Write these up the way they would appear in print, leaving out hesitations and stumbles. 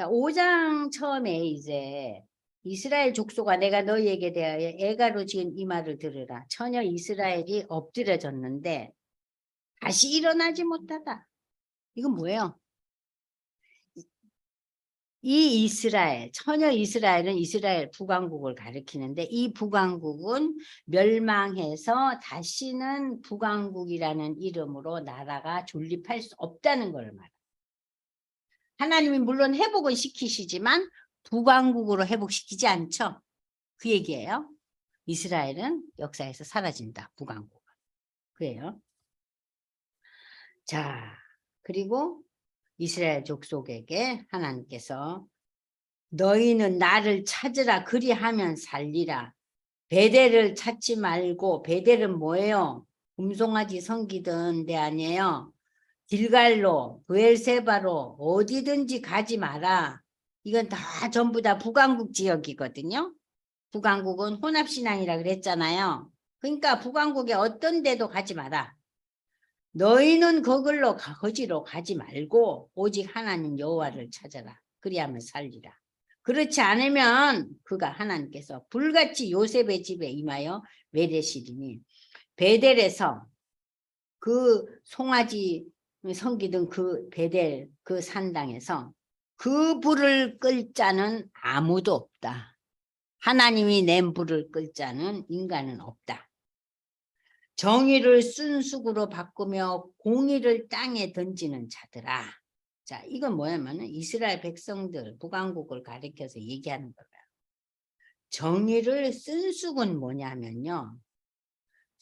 자, 5장 처음에 이제 이스라엘 족속아 내가 너희에게 대하여 애가로 지은 이 말을 들으라. 처녀 이스라엘이 엎드려졌는데 다시 일어나지 못하다. 이건 뭐예요? 이 이스라엘, 처녀 이스라엘은 이스라엘 북왕국을 가리키는데 이 북왕국은 멸망해서 다시는 북왕국이라는 이름으로 나라가 존립할 수 없다는 걸 말해요. 하나님이 물론 회복은 시키시지만 북왕국으로 회복시키지 않죠. 그 얘기예요. 이스라엘은 역사에서 사라진다. 북왕국. 그래요. 자, 그리고 이스라엘 족속에게 하나님께서 너희는 나를 찾으라 그리하면 살리라. 베델을 찾지 말고, 베델은 뭐예요? 금송아지 섬기던 데 아니에요. 길갈로, 브엘세바로 어디든지 가지 마라. 이건 다 전부 다 북왕국 지역이거든요. 북왕국은 혼합신앙이라 그랬잖아요. 그러니까 북왕국에 어떤 데도 가지 마라. 너희는 거기로 가지 말고 오직 하나님 여호와를 찾아라. 그리하면 살리라. 그렇지 않으면 그가 하나님께서 불같이 요셉의 집에 임하여 맺으시리니 베델에서 그 송아지 섬기던 그 베델 그 산당에서 그 불을 끌 자는 아무도 없다. 하나님이 낸 불을 끌 자는 인간은 없다. 정의를 순수구로 바꾸며 공의를 땅에 던지는 자들아. 자, 이건 뭐냐면 이스라엘 백성들 북왕국을 가리켜서 얘기하는 거예요. 정의를 쓴 쑥은 뭐냐면요.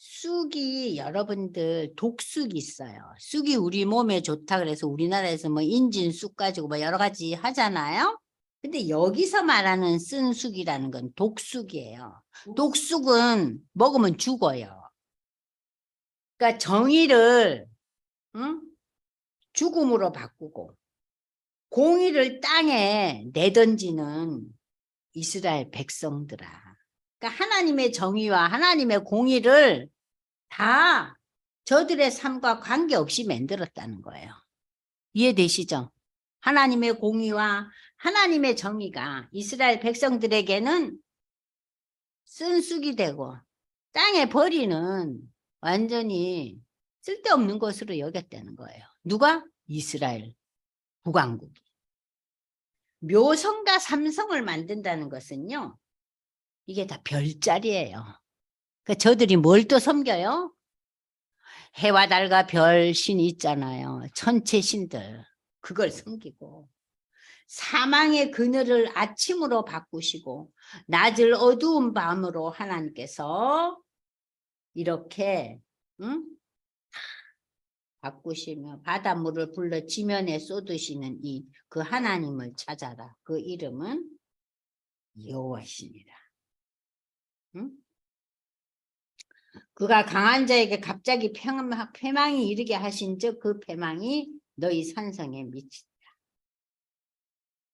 쑥이 여러분들 독쑥이 있어요. 쑥이 우리 몸에 좋다 그래서 우리나라에서 뭐 인진쑥 가지고 뭐 여러 가지 하잖아요. 근데 여기서 말하는 쓴 쑥이라는 건 독쑥이에요. 독쑥은 먹으면 죽어요. 그러니까 정의를 죽음으로 바꾸고 공의를 땅에 내던지는 이스라엘 백성들아. 그러니까 하나님의 정의와 하나님의 공의를 다 저들의 삶과 관계없이 만들었다는 거예요. 이해되시죠? 하나님의 공의와 하나님의 정의가 이스라엘 백성들에게는 쓴쑥이 되고 땅에 버리는 완전히 쓸데없는 것으로 여겼다는 거예요. 누가? 이스라엘 북왕국이. 묘성과 삼성을 만든다는 것은요. 이게 다 별자리예요. 그러니까 저들이 뭘 또 섬겨요? 해와 달과 별 신이 있잖아요. 천체 신들. 그걸 섬기고 사망의 그늘을 아침으로 바꾸시고 낮을 어두운 밤으로 하나님께서 이렇게 바꾸시며 바닷물을 불러 지면에 쏟으시는 이 그 하나님을 찾아라. 그 이름은 여호와시니라. 그가 강한 자에게 갑자기 패망이 이르게 하신즉 그 패망이 너희 산성에 미치리라.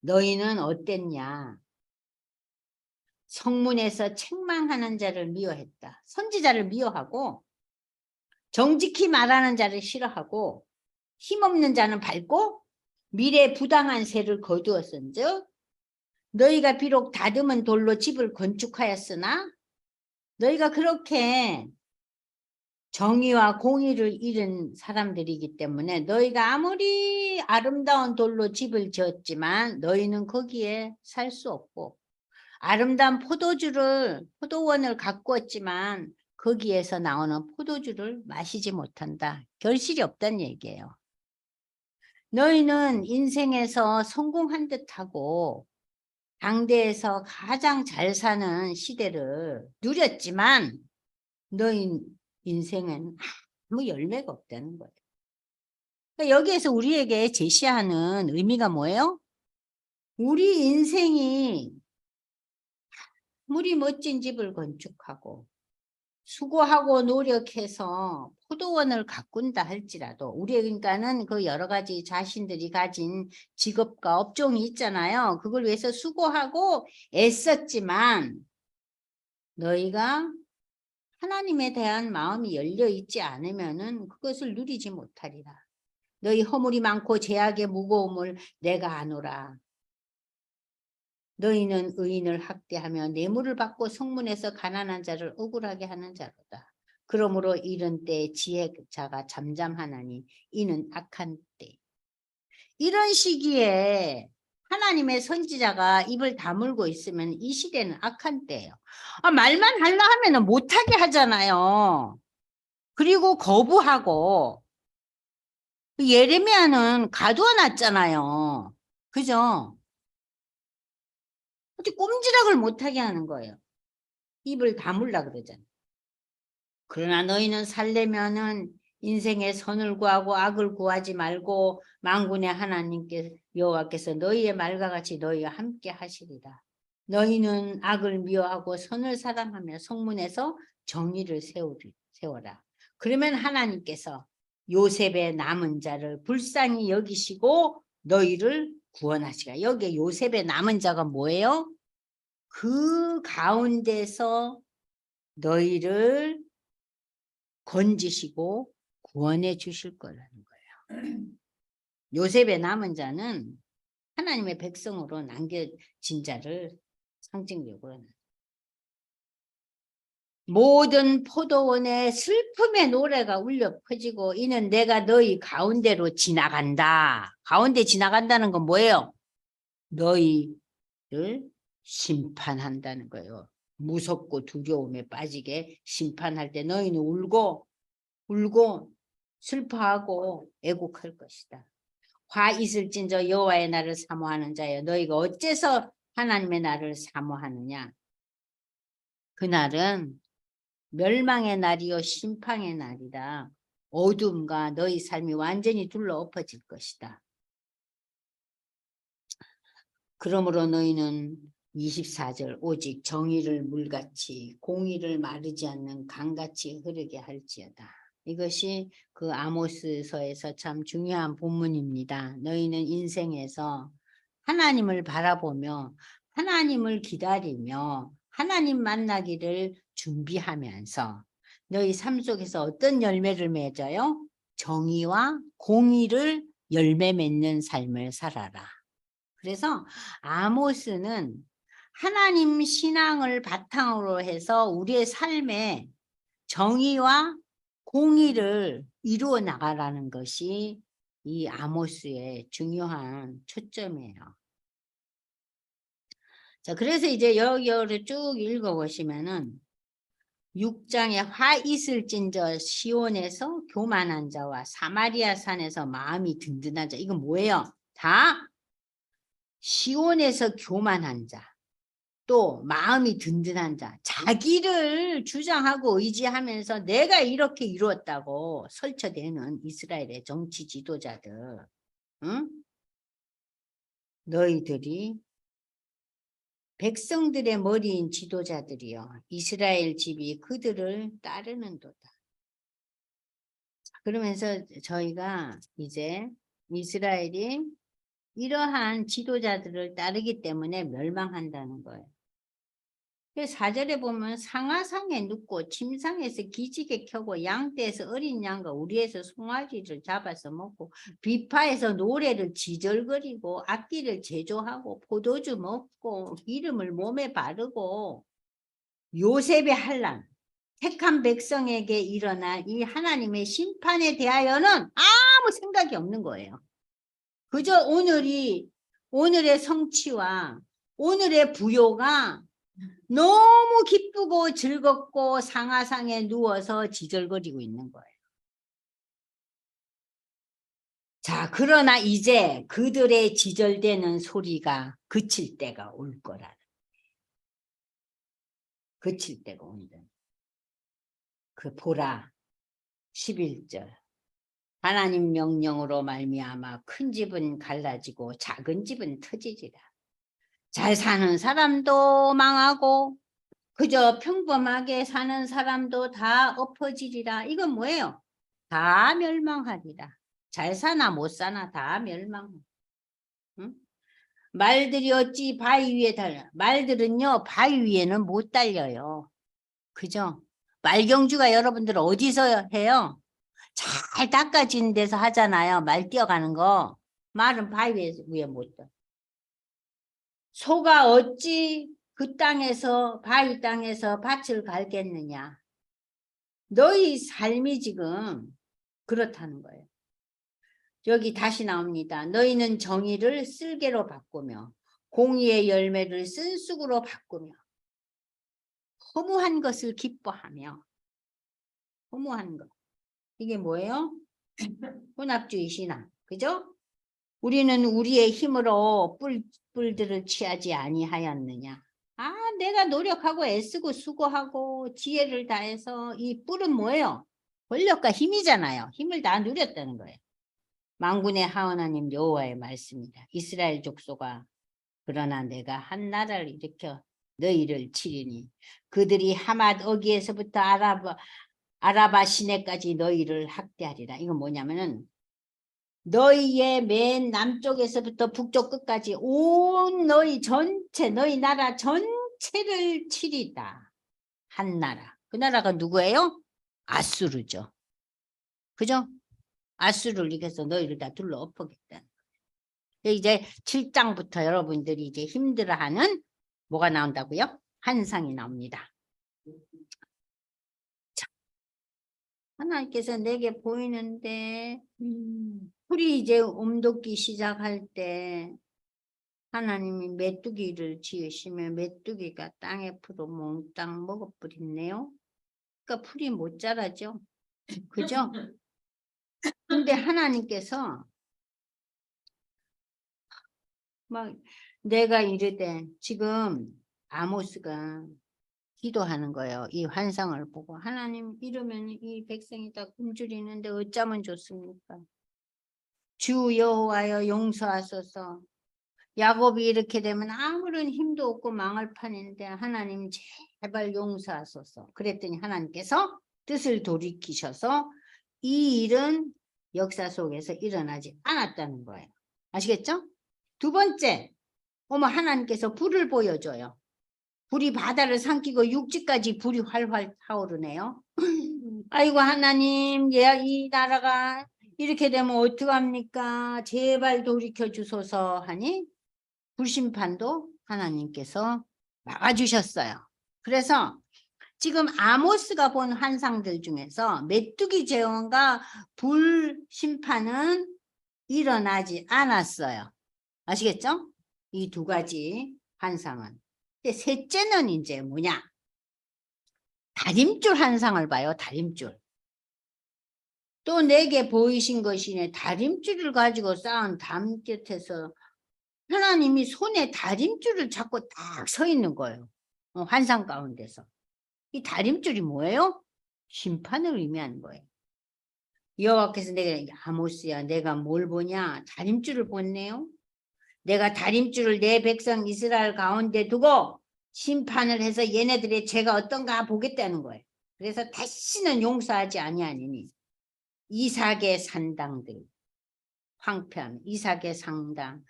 너희는 어땠냐? 성문에서 책망하는 자를 미워했다. 선지자를 미워하고 정직히 말하는 자를 싫어하고 힘없는 자는 밟고 미래 부당한 새를 거두었은즉 너희가 비록 다듬은 돌로 집을 건축하였으나 너희가 그렇게 정의와 공의를 잃은 사람들이기 때문에 너희가 아무리 아름다운 돌로 집을 지었지만 너희는 거기에 살 수 없고 아름다운 포도원을 가꾸었지만 거기에서 나오는 포도주를 마시지 못한다. 결실이 없다는 얘기예요. 너희는 인생에서 성공한 듯하고 당대에서 가장 잘 사는 시대를 누렸지만 너희 인생은 아무 열매가 없다는 거예요. 그러니까 여기에서 우리에게 제시하는 의미가 뭐예요? 우리 인생이 아무리 멋진 집을 건축하고 수고하고 노력해서 포도원을 가꾼다 할지라도 우리 그러니까는 그 여러 가지 자신들이 가진 직업과 업종이 있잖아요. 그걸 위해서 수고하고 애썼지만 너희가 하나님에 대한 마음이 열려 있지 않으면은 그것을 누리지 못하리라. 너희 허물이 많고 죄악의 무거움을 내가 아노라. 너희는 의인을 학대하며 뇌물을 받고 성문에서 가난한 자를 억울하게 하는 자로다. 그러므로 이런 때에 지혜자가 잠잠하나니 이는 악한 때. 이런 시기에 하나님의 선지자가 입을 다물고 있으면 이 시대는 악한 때예요. 말만 하려 하면 못하게 하잖아요. 그리고 거부하고. 예레미야는 가두어 놨잖아요. 그죠? 어떻게 꼼지락을 못하게 하는 거예요. 입을 다물라 그러잖아요. 그러나 너희는 살려면은 인생의 선을 구하고 악을 구하지 말고 만군의 하나님께 여호와께서 너희의 말과 같이 너희와 함께 하시리라. 너희는 악을 미워하고 선을 사랑하며 성문에서 정의를 세워라. 그러면 하나님께서 요셉의 남은 자를 불쌍히 여기시고 너희를 구원하시라. 여기에 요셉의 남은 자가 뭐예요? 그 가운데서 너희를 건지시고 구원해 주실 거라는 거예요. 요셉의 남은 자는 하나님의 백성으로 남겨진 자를 상징적으로. 모든 포도원에 슬픔의 노래가 울려 퍼지고 이는 내가 너희 가운데로 지나간다. 가운데 지나간다는 건 뭐예요? 너희를 심판한다는 거예요. 무섭고 두려움에 빠지게 심판할 때 너희는 울고 슬퍼하고 애곡할 것이다. 화 있을진저 여호와의 날을 사모하는 자여 너희가 어째서 하나님의 날을 사모하느냐. 그날은 멸망의 날이요 심판의 날이다. 어둠과 너희 삶이 완전히 둘러엎어질 것이다. 그러므로 너희는 24절 오직 정의를 물같이 공의를 마르지 않는 강같이 흐르게 할지어다. 이것이 그 아모스서에서 참 중요한 본문입니다. 너희는 인생에서 하나님을 바라보며 하나님을 기다리며 하나님 만나기를 준비하면서 너희 삶 속에서 어떤 열매를 맺어요? 정의와 공의를 열매 맺는 삶을 살아라. 그래서 아모스는 하나님 신앙을 바탕으로 해서 우리의 삶에 정의와 공의를 이루어 나가라는 것이 이 아모스의 중요한 초점이에요. 자, 그래서 이제 여기를 쭉 읽어보시면은 6장에 화 있을진저 시온에서 교만한 자와 사마리아 산에서 마음이 든든한 자. 이건 뭐예요? 다 시온에서 교만한 자, 또 마음이 든든한 자, 자기를 주장하고 의지하면서 내가 이렇게 이루었다고 설쳐대는 이스라엘의 정치 지도자들, 응? 너희들이 백성들의 머리인 지도자들이요 이스라엘 집이 그들을 따르는도다. 그러면서 저희가 이제 이스라엘이 이러한 지도자들을 따르기 때문에 멸망한다는 거예요. 4절에 보면 상아상에 눕고 침상에서 기지개 켜고 양떼에서 어린 양과 우리에서 송아지를 잡아서 먹고 비파에서 노래를 지절거리고 악기를 제조하고 포도주 먹고 기름을 몸에 바르고 요셉의 환난 택한 백성에게 일어난 이 하나님의 심판에 대하여는 아무 생각이 없는 거예요. 그저 오늘의 성취와 오늘의 부요가 너무 기쁘고 즐겁고 상하상에 누워서 지절거리고 있는 거예요. 자, 그러나 이제 그들의 지절되는 소리가 그칠 때가 올 거라는 거예요. 그칠 때가 온다. 그 보라 11절 하나님 명령으로 말미암아 큰 집은 갈라지고 작은 집은 터지리라. 잘 사는 사람도 망하고 그저 평범하게 사는 사람도 다 엎어지리라. 이건 뭐예요? 다 멸망하리라. 잘 사나 못 사나 다 멸망. 응? 말들이 어찌 바위 위에 달려? 말들은요 바위 위에는 못 달려요. 그죠? 말경주가 여러분들 어디서 해요? 잘 닦아진 데서 하잖아요. 말 뛰어가는 거. 말은 바위 위에 못 떠. 소가 어찌 그 땅에서 바위 땅에서 밭을 갈겠느냐. 너희 삶이 지금 그렇다는 거예요. 여기 다시 나옵니다. 너희는 정의를 쓸개로 바꾸며 공의의 열매를 쓴쑥으로 바꾸며 허무한 것을 기뻐하며. 허무한 것. 이게 뭐예요? 혼합주의 신앙. 그죠? 우리는 우리의 힘으로 뿔들을 취하지 아니하였느냐. 아, 내가 노력하고 애쓰고 수고하고 지혜를 다해서 이 뿔은 뭐예요? 권력과 힘이잖아요. 힘을 다 누렸다는 거예요. 만군의 하나님 여호와의 말씀이다. 이스라엘 족속아, 그러나 내가 한 나라를 일으켜 너희를 치리니 그들이 하맛 어기에서부터 아라바 시내까지 너희를 학대하리라. 이건 뭐냐면은 너희의 맨 남쪽에서부터 북쪽 끝까지 온 너희 전체, 너희 나라 전체를 치리다. 한 나라. 그 나라가 누구예요? 아수르죠. 그죠? 아수르를 이겨서 너희를 다 둘러 엎어겠다. 이제 7장부터 여러분들이 이제 힘들어하는 뭐가 나온다고요? 환상이 나옵니다. 자, 하나님께서 내게 보이는데 풀이 이제 움돋기 시작할 때 하나님이 메뚜기를 지으시면 메뚜기가 땅에 풀어 몽땅 먹어버렸네요. 그러니까 풀이 못 자라죠. 그죠? 근데 하나님께서 막 내가 이르되 지금 아모스가 기도하는 거예요. 이 환상을 보고 하나님 이러면 이 백성이 다 굶주리는데 어쩌면 좋습니까? 주 여호와여 용서하소서. 야곱이 이렇게 되면 아무런 힘도 없고 망할 판인데 하나님 제발 용서하소서. 그랬더니 하나님께서 뜻을 돌이키셔서 이 일은 역사 속에서 일어나지 않았다는 거예요. 아시겠죠? 두 번째, 어머 하나님께서 불을 보여줘요. 불이 바다를 삼키고 육지까지 불이 활활 타오르네요. 아이고 하나님, 이 나라가 이렇게 되면 어떡합니까? 제발 돌이켜 주소서 하니 불심판도 하나님께서 막아주셨어요. 그래서 지금 아모스가 본 환상들 중에서 메뚜기 재원과 불심판은 일어나지 않았어요. 아시겠죠? 이 두 가지 환상은. 근데 셋째는 이제 뭐냐? 다림줄 환상을 봐요. 다림줄. 또 내게 보이신 것이네. 다림줄을 가지고 쌓은 담 곁에서 하나님이 손에 다림줄을 잡고 딱 서 있는 거예요. 환상 가운데서. 이 다림줄이 뭐예요? 심판을 의미하는 거예요. 여호와께서 내가 아모스야 내가 뭘 보냐? 다림줄을 봤네요. 내가 다림줄을 내 백성 이스라엘 가운데 두고 심판을 해서 얘네들의 죄가 어떤가 보겠다는 거예요. 그래서 다시는 용서하지 아니하니니 이삭의 산당들 황폐함, 이삭의 상당,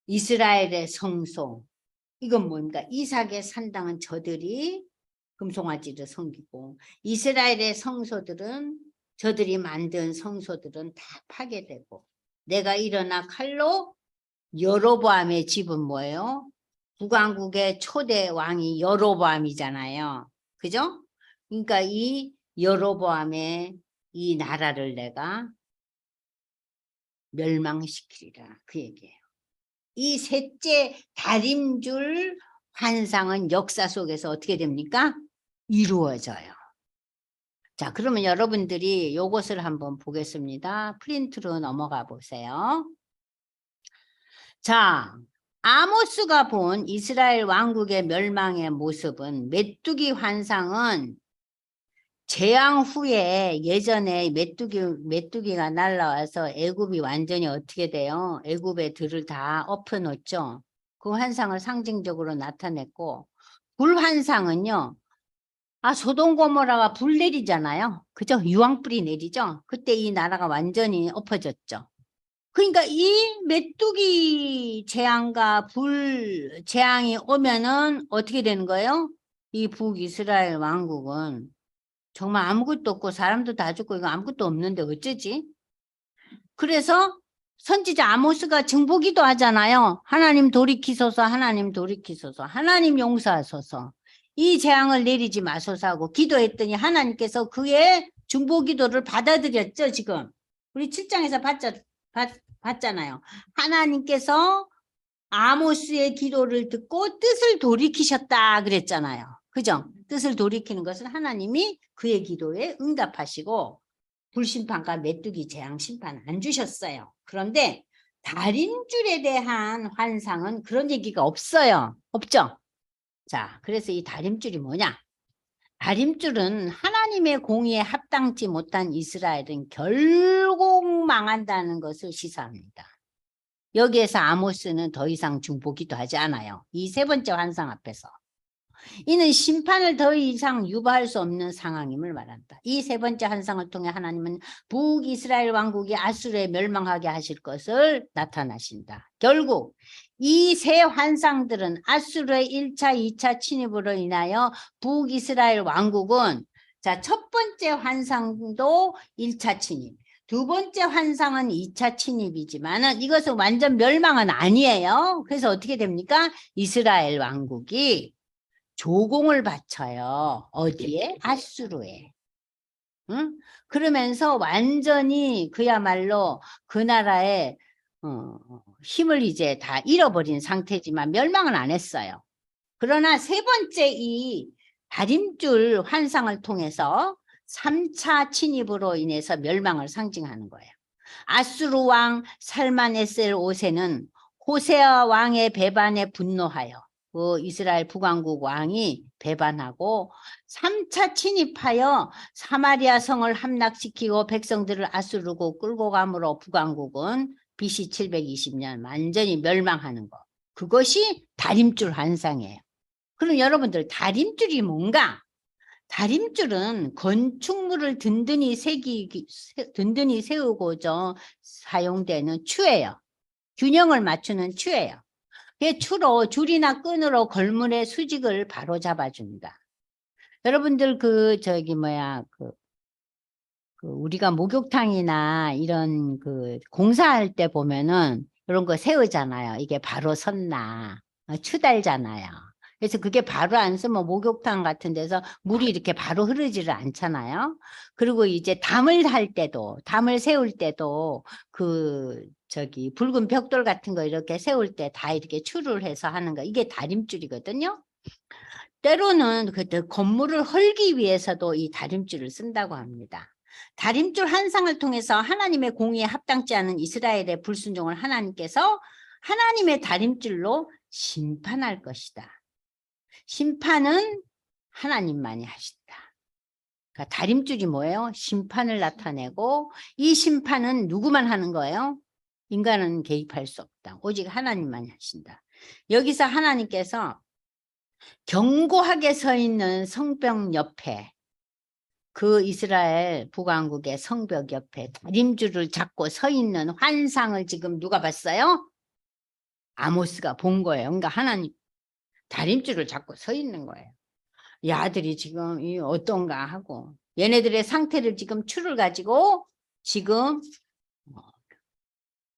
이스라엘의 성소. 이건 뭡니까? 이삭의 산당은 저들이 금송아지를 섬기고 이스라엘의 성소들은 저들이 만든 성소들은 다 파괴되고 내가 일어나 칼로 여로보암의 집은 뭐예요? 북왕국의 초대 왕이 여로보암이잖아요. 그죠? 그러니까 이 여로보암의 이 나라를 내가 멸망시키리라 그 얘기예요. 이 셋째 다림줄 환상은 역사 속에서 어떻게 됩니까? 이루어져요. 자, 그러면 여러분들이 이것을 한번 보겠습니다. 프린트로 넘어가 보세요. 자, 아모스가 본 이스라엘 왕국의 멸망의 모습은 메뚜기 환상은 재앙 후에 예전에 메뚜기가 날라와서 애굽이 완전히 어떻게 돼요? 애굽의 들을 다 엎어놓죠. 그 환상을 상징적으로 나타냈고 불 환상은요. 소돔 고모라가 불 내리잖아요. 그죠? 유황불이 내리죠. 그때 이 나라가 완전히 엎어졌죠. 그러니까 이 메뚜기 재앙과 불 재앙이 오면은 어떻게 되는 거예요? 이 북이스라엘 왕국은 정말 아무것도 없고 사람도 다 죽고 이거 아무것도 없는데 어쩌지? 그래서 선지자 아모스가 증보기도 하잖아요. 하나님 돌이키소서, 하나님 돌이키소서, 하나님 용서하소서. 이 재앙을 내리지 마소서 하고 기도했더니 하나님께서 그의 중보기도를 받아들였죠. 지금 우리 7장에서 봤잖아요. 하나님께서 아모스의 기도를 듣고 뜻을 돌이키셨다 그랬잖아요. 그죠? 뜻을 돌이키는 것은 하나님이 그의 기도에 응답하시고 불심판과 메뚜기 재앙 심판 안 주셨어요. 그런데 다림줄에 대한 환상은 그런 얘기가 없어요. 없죠? 자, 그래서 이 다림줄이 뭐냐? 다림줄은 하나님의 공의에 합당치 못한 이스라엘은 결국 망한다는 것을 시사합니다. 여기에서 아모스는 더 이상 중보기도 하지 않아요. 이 세 번째 환상 앞에서. 이는 심판을 더 이상 유발할 수 없는 상황임을 말한다. 이 세 번째 환상을 통해 하나님은 북이스라엘 왕국이 아수르에 멸망하게 하실 것을 나타나신다. 결국 이 세 환상들은 아수르의 1차, 2차 침입으로 인하여 북이스라엘 왕국은 자, 첫 번째 환상도 1차 침입, 두 번째 환상은 2차 침입이지만 이것은 완전 멸망은 아니에요. 그래서 어떻게 됩니까? 이스라엘 왕국이 조공을 바쳐요. 어디에? 아수르에. 응? 그러면서 완전히 그야말로 그 나라의 힘을 이제 다 잃어버린 상태지만 멸망은 안 했어요. 그러나 세 번째 이 다림줄 환상을 통해서 3차 침입으로 인해서 멸망을 상징하는 거예요. 아수르 왕 살만에셀 5세는 호세아 왕의 배반에 분노하여 그 이스라엘 북왕국 왕이 배반하고 3차 침입하여 사마리아 성을 함락시키고 백성들을 아수르고 끌고 가므로 북왕국은 BC 720년 완전히 멸망하는 것. 그것이 다림줄 환상이에요. 그럼 여러분들 다림줄이 뭔가? 다림줄은 건축물을 든든히 세우고자 사용되는 추예요. 균형을 맞추는 추예요. 추로 줄이나 끈으로 걸물의 수직을 바로 잡아줍니다. 여러분들 우리가 목욕탕이나 이런 공사할 때 보면은 이런 거 세우잖아요. 이게 바로 섰나 추달잖아요. 그래서 그게 바로 안 서면 목욕탕 같은 데서 물이 이렇게 바로 흐르지를 않잖아요. 그리고 이제 담을 세울 때도 붉은 벽돌 같은 거 이렇게 세울 때 다 이렇게 추를 해서 하는 거, 이게 다림줄이거든요. 때로는 건물을 헐기 위해서도 이 다림줄을 쓴다고 합니다. 다림줄 환상을 통해서 하나님의 공의에 합당치 않은 이스라엘의 불순종을 하나님께서 하나님의 다림줄로 심판할 것이다. 심판은 하나님만이 하신다. 그러니까 다림줄이 뭐예요? 심판을 나타내고 이 심판은 누구만 하는 거예요? 인간은 개입할 수 없다. 오직 하나님만이 하신다. 여기서 하나님께서 견고하게 서 있는 성벽 옆에 그 이스라엘 북왕국의 성벽 옆에 다림줄을 잡고 서 있는 환상을 지금 누가 봤어요? 아모스가 본 거예요. 그러니까 하나님 다림줄을 잡고 서 있는 거예요. 이 아들이 지금 어떤가 하고 얘네들의 상태를 지금 추를 가지고 지금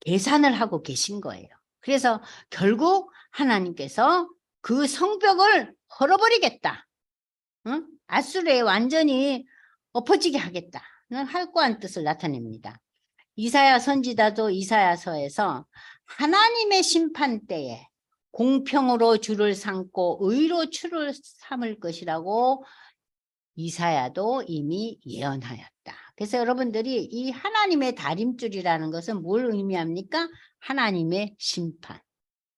계산을 하고 계신 거예요. 그래서 결국 하나님께서 그 성벽을 헐어버리겠다. 응? 아수르에 완전히 엎어지게 하겠다는 확고한 뜻을 나타냅니다. 이사야 선지자도 이사야서에서 하나님의 심판 때에 공평으로 줄을 삼고 의로 추를 삼을 것이라고 이사야도 이미 예언하였다. 그래서 여러분들이 이 하나님의 다림줄이라는 것은 뭘 의미합니까? 하나님의 심판.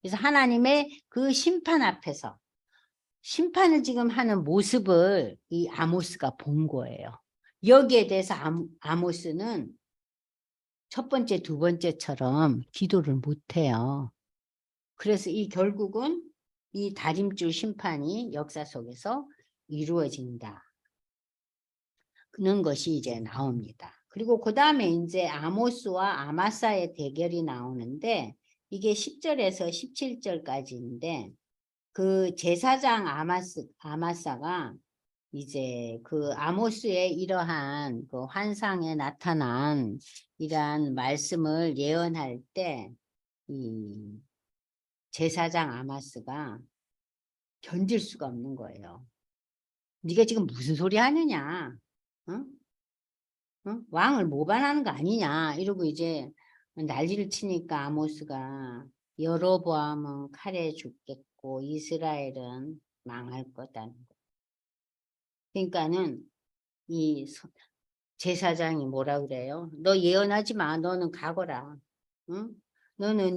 그래서 하나님의 그 심판 앞에서 심판을 지금 하는 모습을 이 아모스가 본 거예요. 여기에 대해서 아모스는 첫 번째, 두 번째처럼 기도를 못해요. 그래서 결국은 이 다림줄 심판이 역사 속에서 이루어진다. 그런 것이 이제 나옵니다. 그리고 그 다음에 이제 아모스와 아마사의 대결이 나오는데 이게 10절에서 17절까지인데 그 제사장 아마사가 이제 그 아모스의 이러한 그 환상에 나타난 이러한 말씀을 예언할 때 이 제사장 아마스가 견딜 수가 없는 거예요. 네가 지금 무슨 소리 하느냐? 어? 왕을 모반하는 거 아니냐? 이러고 이제 난리를 치니까 아모스가 여로보암은 칼에 죽겠고 이스라엘은 망할 거다. 그러니까는 이 제사장이 뭐라 그래요? 너 예언하지 마. 너는 가거라. 응? 너는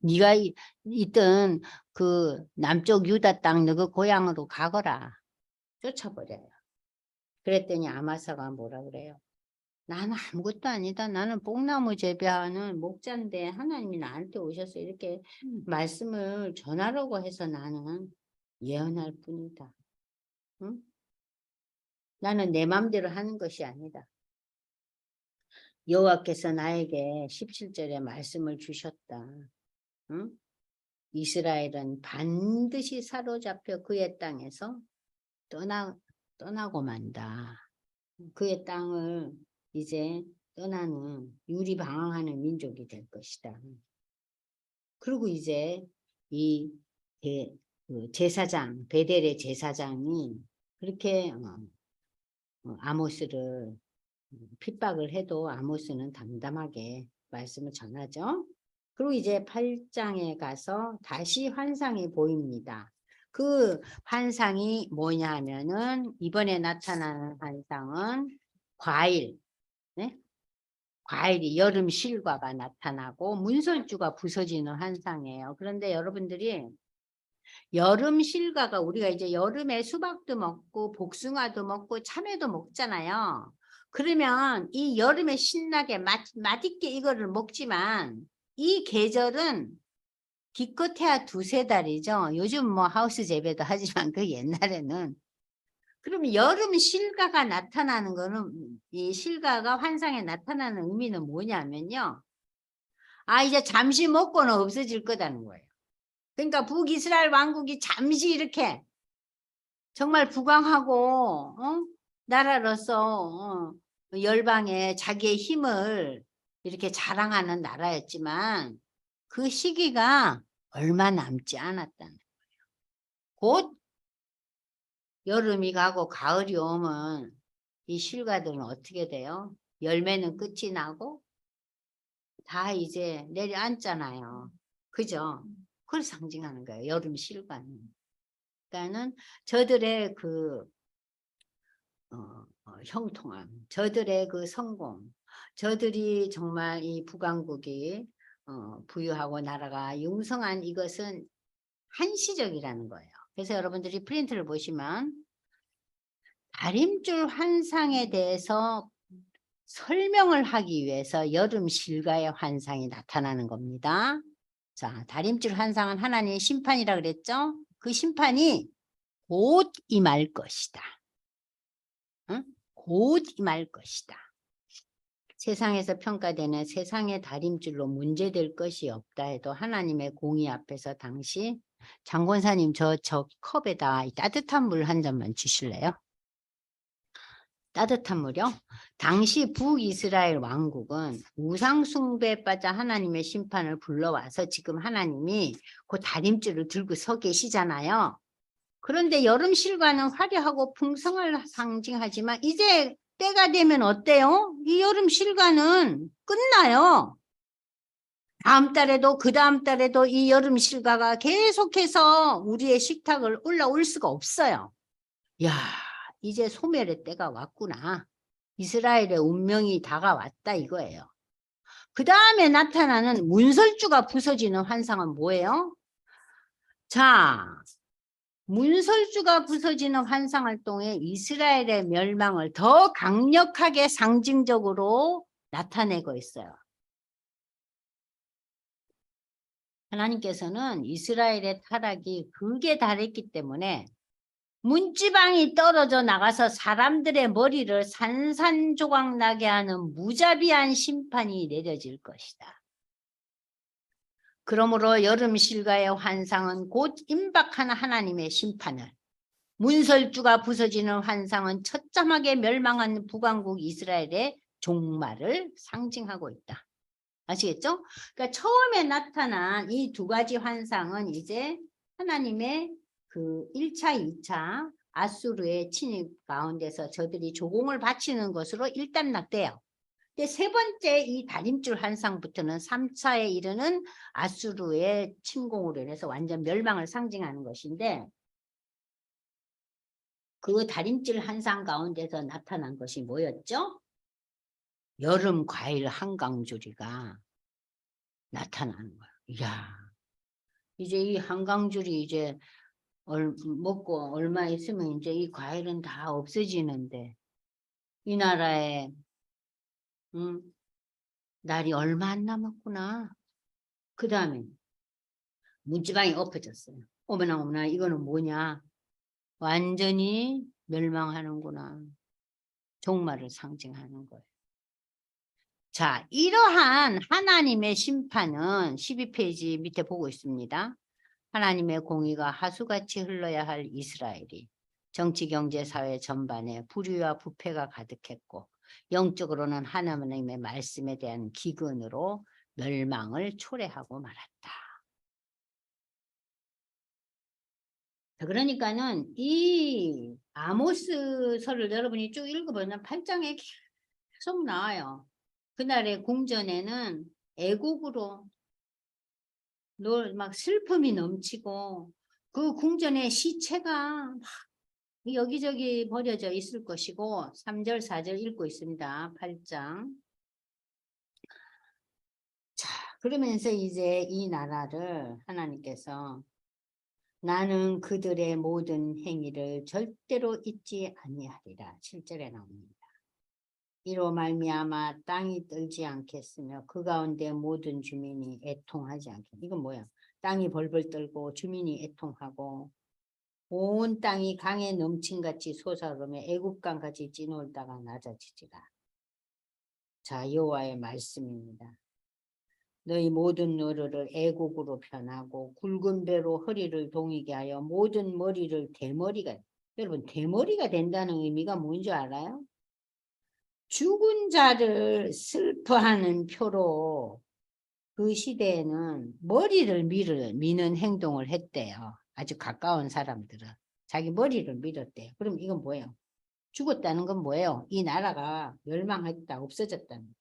네가 있던 그 남쪽 유다 땅 너 그 고향으로 가거라. 쫓아버려요. 그랬더니 아마사가 뭐라 그래요? 나는 아무것도 아니다. 나는 뽕나무 재배하는 목자인데 하나님이 나한테 오셔서 이렇게 말씀을 전하라고 해서 나는 예언할 뿐이다. 응? 나는 내 맘대로 하는 것이 아니다. 여호와께서 나에게 17절에 말씀을 주셨다. 응? 이스라엘은 반드시 사로잡혀 그의 땅에서 떠나고 만다. 그의 땅을 이제 떠나는 유리방황하는 민족이 될 것이다. 그리고 이제 이 그 제사장 베델의 제사장이 그렇게 아모스를 핍박을 해도 아모스는 담담하게 말씀을 전하죠. 그리고 이제 8장에 가서 다시 환상이 보입니다. 그 환상이 뭐냐 하면은 이번에 나타나는 환상은 과일, 네? 과일이 여름 실과가 나타나고 문설주가 부서지는 환상이에요. 그런데 여러분들이 여름 실과가 우리가 이제 여름에 수박도 먹고 복숭아도 먹고 참외도 먹잖아요. 그러면 이 여름에 신나게 맛있게 이거를 먹지만 이 계절은 기껏해야 2~3달이죠. 요즘 뭐 하우스 재배도 하지만 그 옛날에는 그러면 여름 실과가 나타나는 거는 이 실과가 환상에 나타나는 의미는 뭐냐면요. 아 이제 잠시 먹고는 없어질 거다는 거예요. 그러니까 북이스라엘 왕국이 잠시 이렇게 정말 부강하고 나라로서 열방에 자기의 힘을 이렇게 자랑하는 나라였지만 그 시기가 얼마 남지 않았다는 거예요. 곧 여름이 가고 가을이 오면 이 실과들은 어떻게 돼요? 열매는 끝이 나고 다 이제 내려앉잖아요. 그죠? 그걸 상징하는 거예요. 여름 실과는. 그러니까는 저들의 그 형통함, 저들의 그 성공, 저들이 정말 이 북왕국이 부유하고 나라가 융성한 이것은 한시적이라는 거예요. 그래서 여러분들이 프린트를 보시면 다림줄 환상에 대해서 설명을 하기 위해서 여름 실과의 환상이 나타나는 겁니다. 자, 다림줄 환상은 하나님의 심판이라 그랬죠? 그 심판이 곧 임할 것이다. 응? 곧 임할 것이다. 세상에서 평가되는 세상의 다림줄로 문제될 것이 없다 해도 하나님의 공의 앞에서 당시 장권사님 저 컵에다 따뜻한 물 한 잔만 주실래요? 따뜻한 물이요? 당시 북이스라엘 왕국은 우상 숭배에 빠져 하나님의 심판을 불러와서 지금 하나님이 그 다림줄을 들고 서 계시잖아요. 그런데 여름 실과는 화려하고 풍성을 상징하지만 이제 때가 되면 어때요? 이 여름 실과는 끝나요. 다음 달에도 그 다음 달에도 이 여름 실과가 계속해서 우리의 식탁을 올라올 수가 없어요. 야, 이제 소멸의 때가 왔구나. 이스라엘의 운명이 다가왔다 이거예요. 그 다음에 나타나는 문설주가 부서지는 환상은 뭐예요? 자, 문설주가 부서지는 환상을 통해 이스라엘의 멸망을 더 강력하게 상징적으로 나타내고 있어요. 하나님께서는 이스라엘의 타락이 극에 달했기 때문에 문지방이 떨어져 나가서 사람들의 머리를 산산조각 나게 하는 무자비한 심판이 내려질 것이다. 그러므로 여름 실과의 환상은 곧 임박하는 하나님의 심판을 문설주가 부서지는 환상은 처참하게 멸망한 북왕국 이스라엘의 종말을 상징하고 있다. 아시겠죠? 그러니까 처음에 나타난 이 두 가지 환상은 이제 하나님의 그 1차, 2차 아수르의 침입 가운데서 저들이 조공을 바치는 것으로 일단 났대요. 근데 세 번째 이 다림줄 환상부터는 3차에 이르는 아수르의 침공으로 인해서 완전 멸망을 상징하는 것인데, 그 다림줄 환상 가운데서 나타난 것이 뭐였죠? 여름 과일 한강줄이가 나타나는 거야. 이야, 이제 이 한강줄이 이제 먹고 얼마 있으면 이제 이 과일은 다 없어지는데, 이 나라에 날이 얼마 안 남았구나. 그 다음에 문지방이 엎어졌어요. 어머나 어머나, 이거는 뭐냐? 완전히 멸망하는구나. 종말을 상징하는 거예요. 자, 이러한 하나님의 심판은 12페이지 밑에 보고 있습니다. 하나님의 공의가 하수같이 흘러야 할 이스라엘이 정치, 경제, 사회 전반에 불의와 부패가 가득했고, 영적으로는 하나님의 말씀에 대한 기근으로 멸망을 초래하고 말았다. 그러니까는 이 아모스서를 여러분이 쭉 읽어보면 8장에 계속 나와요. 그날의 궁전에는 애곡으로 막 슬픔이 넘치고, 그 궁전에 시체가 막 여기저기 버려져 있을 것이고, 3절 4절 읽고 있습니다. 8장. 자, 그러면서 이제 이 나라를 하나님께서 나는 그들의 모든 행위를 절대로 잊지 아니하리라. 7절에 나옵니다. 이로 말미암아 땅이 떨지 않겠으며 그 가운데 모든 주민이 애통하지 않겠다. 이건 뭐야? 땅이 벌벌 떨고 주민이 애통하고 온 땅이 강에 넘친같이 솟아오르며 애국강같이 찌놀다가 낮아지리라. 자, 여호와의 말씀입니다. 너희 모든 노루를 애국으로 변하고 굵은 배로 허리를 동이게 하여 모든 머리를 대머리가, 여러분 대머리가 된다는 의미가 뭔지 알아요? 죽은 자를 슬퍼하는 표로 그 시대에는 머리를 미는 행동을 했대요. 아주 가까운 사람들은 자기 머리를 밀었대요. 그럼 이건 뭐예요? 죽었다는 건 뭐예요? 이 나라가 멸망했다, 없어졌다는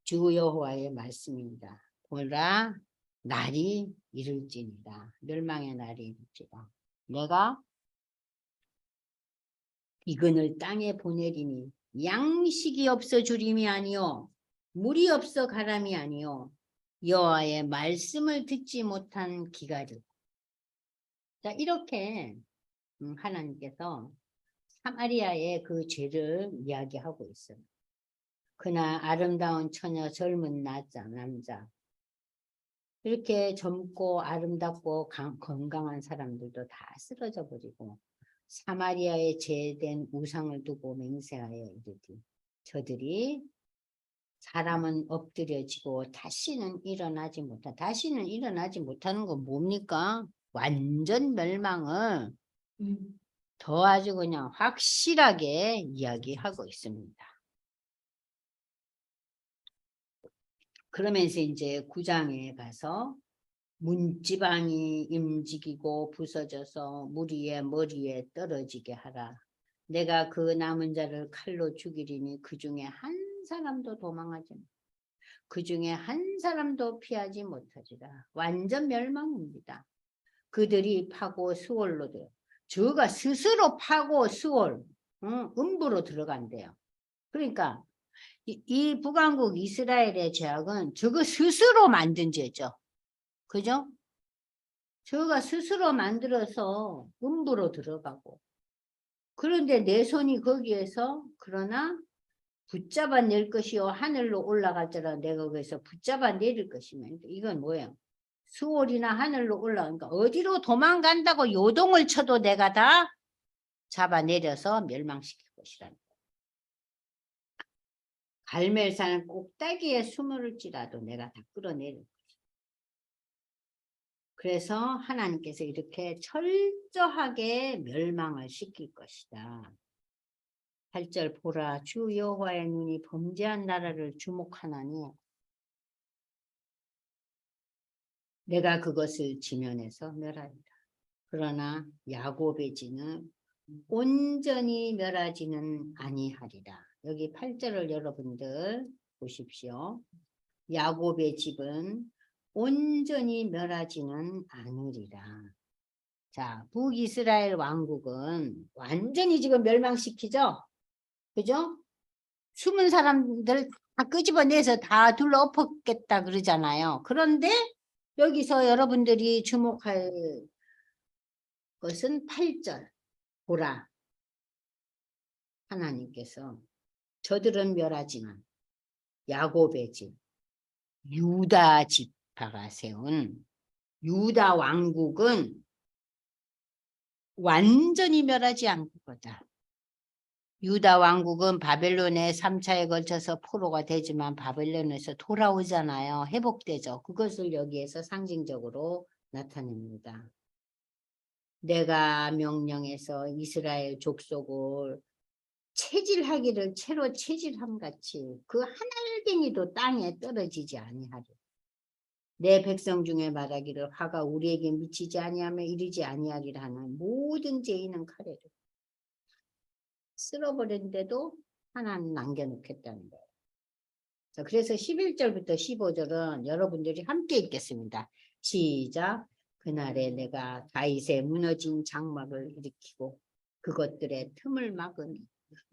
주 여호와의 말씀입니다. 보라, 날이 이를지니라. 멸망의 날이 이를지라. 내가 이근을 땅에 보내리니 양식이 없어 주림이 아니요 물이 없어 가람이 아니요 여호와의 말씀을 듣지 못한 기가들. 자, 이렇게 하나님께서 사마리아의 그 죄를 이야기하고 있어요. 그날 아름다운 처녀 젊은 남자, 이렇게 젊고 아름답고 건강한 사람들도 다 쓰러져 버리고 사마리아에 제된 우상을 두고 맹세하여 이르되 저들이 사람은 엎드려지고 다시는 일어나지 못한다. 다시는 일어나지 못하는 건 뭡니까? 완전 멸망을 더 아주 그냥 확실하게 이야기하고 있습니다. 그러면서 이제 9장에 가서 문지방이 움직이고 부서져서 무리의 머리에 떨어지게 하라. 내가 그 남은 자를 칼로 죽이리니 그 중에 한 사람도 도망하지 마. 그 중에 한 사람도 피하지 못하리라. 완전 멸망입니다. 그들이 파고 수월로 돼요. 저가 스스로 파고 수월, 음부로 들어간대요. 그러니까 이 북왕국 이스라엘의 죄악은 저거 스스로 만든 죄죠. 그죠? 저가 스스로 만들어서 음부로 들어가고, 그런데 내 손이 거기에서 그러나 붙잡아 낼 것이요 하늘로 올라갈지라 내가 거기서 붙잡아 내릴 것이면, 이건 뭐예요? 수월이나 하늘로 올라가니까 어디로 도망간다고 요동을 쳐도 내가 다 잡아내려서 멸망시킬 것이라는 거예요. 갈멜산 꼭대기에 숨을지라도 내가 다 끌어내릴 것이다. 그래서 하나님께서 이렇게 철저하게 멸망을 시킬 것이다. 8절 보라 주 여호와의 눈이 범죄한 나라를 주목하나니 내가 그것을 지면에서 멸하리라. 그러나 야곱의 지는 온전히 멸하지는 아니하리라. 여기 8절을 여러분들 보십시오. 야곱의 집은 온전히 멸하지는 않으리라. 자, 북이스라엘 왕국은 완전히 지금 멸망시키죠? 그죠? 숨은 사람들 다 끄집어내서 다 둘러엎었겠다 그러잖아요. 그런데 여기서 여러분들이 주목할 것은 8절. 보라. 하나님께서 저들은 멸하지만 야곱의 집, 유다 지파가 세운 유다 왕국은 완전히 멸하지 않을 거다. 유다 왕국은 바벨론의 3차에 걸쳐서 포로가 되지만 바벨론에서 돌아오잖아요. 회복되죠. 그것을 여기에서 상징적으로 나타냅니다. 내가 명령해서 이스라엘 족속을 체질하기를 채로 체질함 같이 그 한 알갱이도 땅에 떨어지지 아니하리. 내 백성 중에 말하기를 화가 우리에게 미치지 아니하며 이르지 아니하리라 하는 모든 죄인은 칼에도 쓸어버렸는데도 하나는 남겨놓겠다는 거예요. 자, 그래서 11절부터 15절은 여러분들이 함께 읽겠습니다. 시작. 그날에 내가 다윗의 무너진 장막을 일으키고 그것들의 틈을 막으니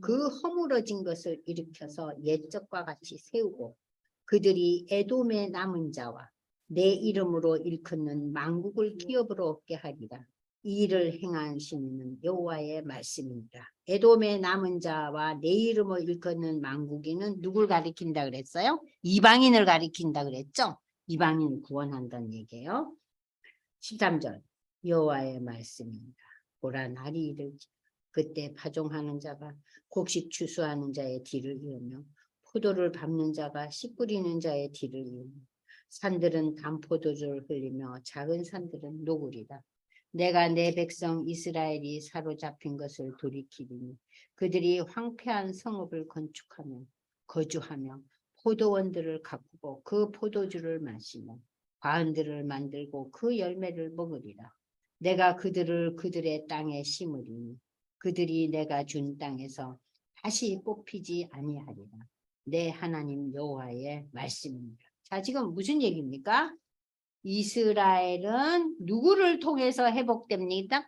그 허물어진 것을 일으켜서 옛적과 같이 세우고 그들이 에돔의 남은 자와 내 이름으로 일컫는 만국을 기업으로 얻게 하리라. 이 일을 행하시는 여호와의 말씀입니다. 에돔의 남은 자와 내 이름을 일컫는 만국인은 누굴 가리킨다 그랬어요? 이방인을 가리킨다 그랬죠? 이방인을 구원한다는 얘기예요. 13절 여호와의 말씀입니다. 보라 날이 이르지 그때 파종하는 자가 곡식 추수하는 자의 뒤를 이으며 포도를 밟는 자가 씨 뿌리는 자의 뒤를 이으며 산들은 단포도주를 흘리며 작은 산들은 녹으리라. 내가 내 백성 이스라엘이 사로잡힌 것을 돌이키리니 그들이 황폐한 성읍을 건축하며 거주하며 포도원들을 가꾸고 그 포도주를 마시며 과은들을 만들고 그 열매를 먹으리라. 내가 그들을 그들의 땅에 심으리니 그들이 내가 준 땅에서 다시 뽑히지 아니하리라. 내 하나님 여호와의 말씀입니다. 자, 지금 무슨 얘기입니까? 이스라엘은 누구를 통해서 회복됩니까?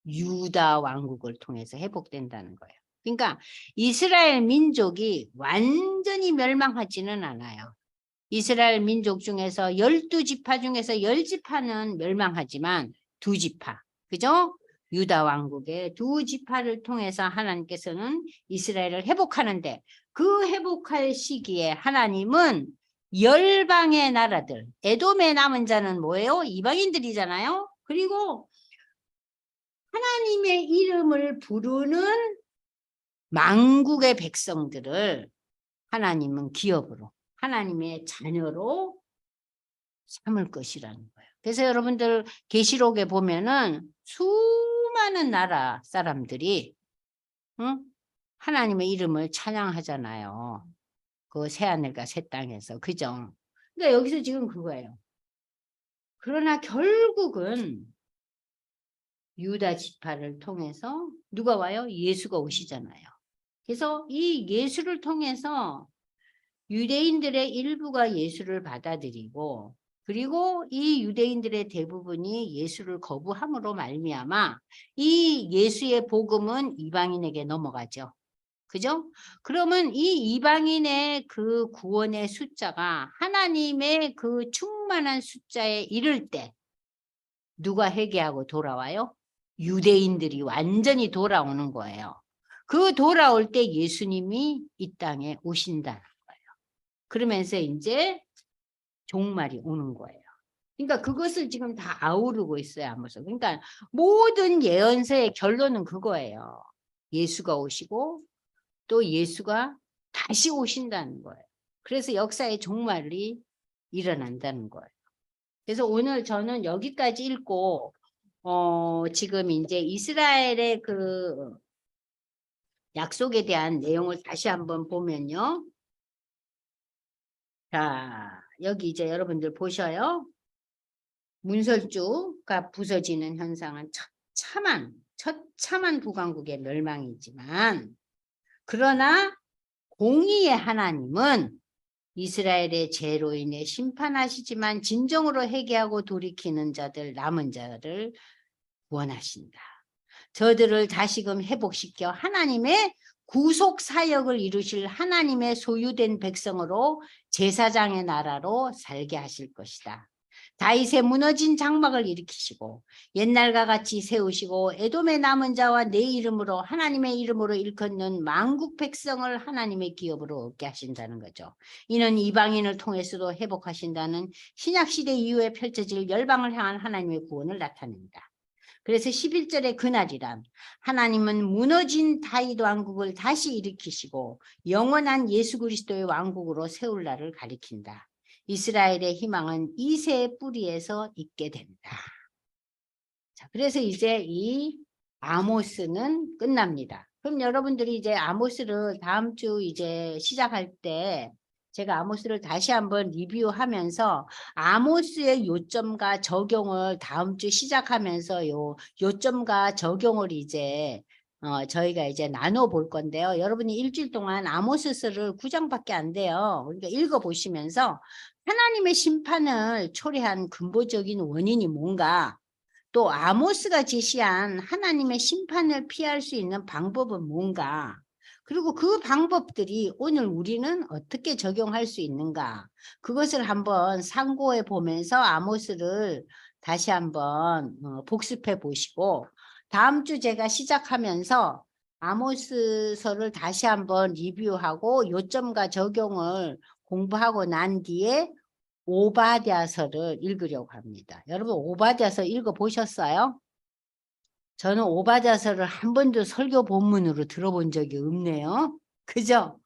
유다 왕국을 통해서 회복된다는 거예요. 그러니까 이스라엘 민족이 완전히 멸망하지는 않아요. 이스라엘 민족 중에서 12지파 중에서 10지파는 멸망하지만 2지파, 그죠? 유다 왕국의 2지파를 통해서 하나님께서는 이스라엘을 회복하는데 그 회복할 시기에 하나님은 열방의 나라들, 에돔의 남은 자는 뭐예요? 이방인들이잖아요. 그리고 하나님의 이름을 부르는 만국의 백성들을 하나님은 기업으로 하나님의 자녀로 삼을 것이라는 거예요. 그래서 여러분들 계시록에 보면은 수많은 나라 사람들이 하나님의 이름을 찬양하잖아요. 그 새하늘과 새 땅에서. 그죠? 그러니까 여기서 지금 그거예요. 그러나 결국은 유다 지파를 통해서 누가 와요? 예수가 오시잖아요. 그래서 이 예수를 통해서 유대인들의 일부가 예수를 받아들이고 그리고 이 유대인들의 대부분이 예수를 거부함으로 말미암아 이 예수의 복음은 이방인에게 넘어가죠. 그죠? 그러면 이 이방인의 그 구원의 숫자가 하나님의 그 충만한 숫자에 이를 때 누가 회개하고 돌아와요? 유대인들이 완전히 돌아오는 거예요. 그 돌아올 때 예수님이 이 땅에 오신다는 거예요. 그러면서 이제 종말이 오는 거예요. 그러니까 그것을 지금 다 아우르고 있어요. 아무서. 그러니까 모든 예언서의 결론은 그거예요. 예수가 오시고 또 예수가 다시 오신다는 거예요. 그래서 역사의 종말이 일어난다는 거예요. 그래서 오늘 저는 여기까지 읽고 지금 이제 이스라엘의 그 약속에 대한 내용을 다시 한번 보면요. 자, 여기 이제 여러분들 보셔요. 문설주가 부서지는 현상은 처참한 북왕국의 멸망이지만, 그러나 공의의 하나님은 이스라엘의 죄로 인해 심판하시지만 진정으로 회개하고 돌이키는 자들, 남은 자를 구원하신다. 저들을 다시금 회복시켜 하나님의 구속 사역을 이루실 하나님의 소유된 백성으로 제사장의 나라로 살게 하실 것이다. 다윗의 무너진 장막을 일으키시고 옛날과 같이 세우시고 에돔의 남은 자와 내 이름으로 하나님의 이름으로 일컫는 만국 백성을 하나님의 기업으로 얻게 하신다는 거죠. 이는 이방인을 통해서도 회복하신다는 신약시대 이후에 펼쳐질 열방을 향한 하나님의 구원을 나타냅니다. 그래서 11절의 그날이란 하나님은 무너진 다윗 왕국을 다시 일으키시고 영원한 예수 그리스도의 왕국으로 세울 날을 가리킨다. 이스라엘의 희망은 이새의 뿌리에서 있게 된다. 자, 그래서 이제 이 아모스는 끝납니다. 그럼 여러분들이 이제 아모스를 다음 주 이제 시작할 때 제가 아모스를 다시 한번 리뷰하면서 아모스의 요점과 적용을 다음 주 시작하면서 요점과 적용을 이제 저희가 이제 나눠 볼 건데요. 여러분이 일주일 동안 아모스서를 9장밖에 안 돼요. 그러니까 읽어 보시면서 하나님의 심판을 초래한 근본적인 원인이 뭔가, 또 아모스가 제시한 하나님의 심판을 피할 수 있는 방법은 뭔가, 그리고 그 방법들이 오늘 우리는 어떻게 적용할 수 있는가, 그것을 한번 상고해 보면서 아모스를 다시 한번 복습해 보시고, 다음 주 제가 시작하면서 아모스서를 다시 한번 리뷰하고 요점과 적용을 공부하고 난 뒤에 오바댜서를 읽으려고 합니다. 여러분 오바댜서 읽어보셨어요? 저는 오바댜서를 한 번도 설교 본문으로 들어본 적이 없네요. 그죠?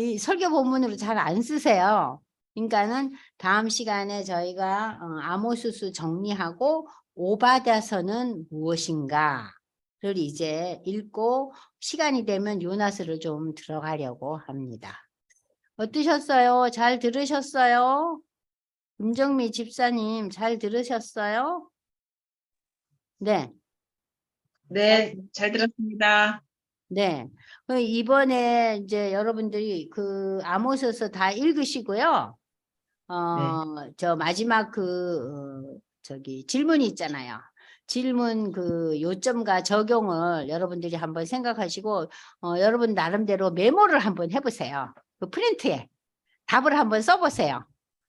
이 설교 본문으로 잘 안 쓰세요. 그러니까는 다음 시간에 저희가 아모스서 정리하고 오바댜서는 무엇인가를 이제 읽고 시간이 되면 요나스를 좀 들어가려고 합니다. 어떠셨어요? 잘 들으셨어요? 김정미 집사님 잘 들으셨어요? 네. 네, 잘 들었습니다. 네. 이번에 이제 여러분들이 그 아모스서 다 읽으시고요. 저 마지막 저기 질문이 있잖아요. 질문 그 요점과 적용을 여러분들이 한번 생각하시고, 여러분 나름대로 메모를 한번 해보세요. 그 프린트에 답을 한번 써보세요.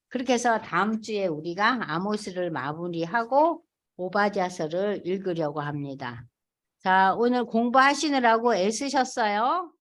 그렇게 해서 다음 주에 우리가 아모스를 마무리하고 오바댜서를 읽으려고 합니다. 자, 오늘 공부하시느라고 애쓰셨어요.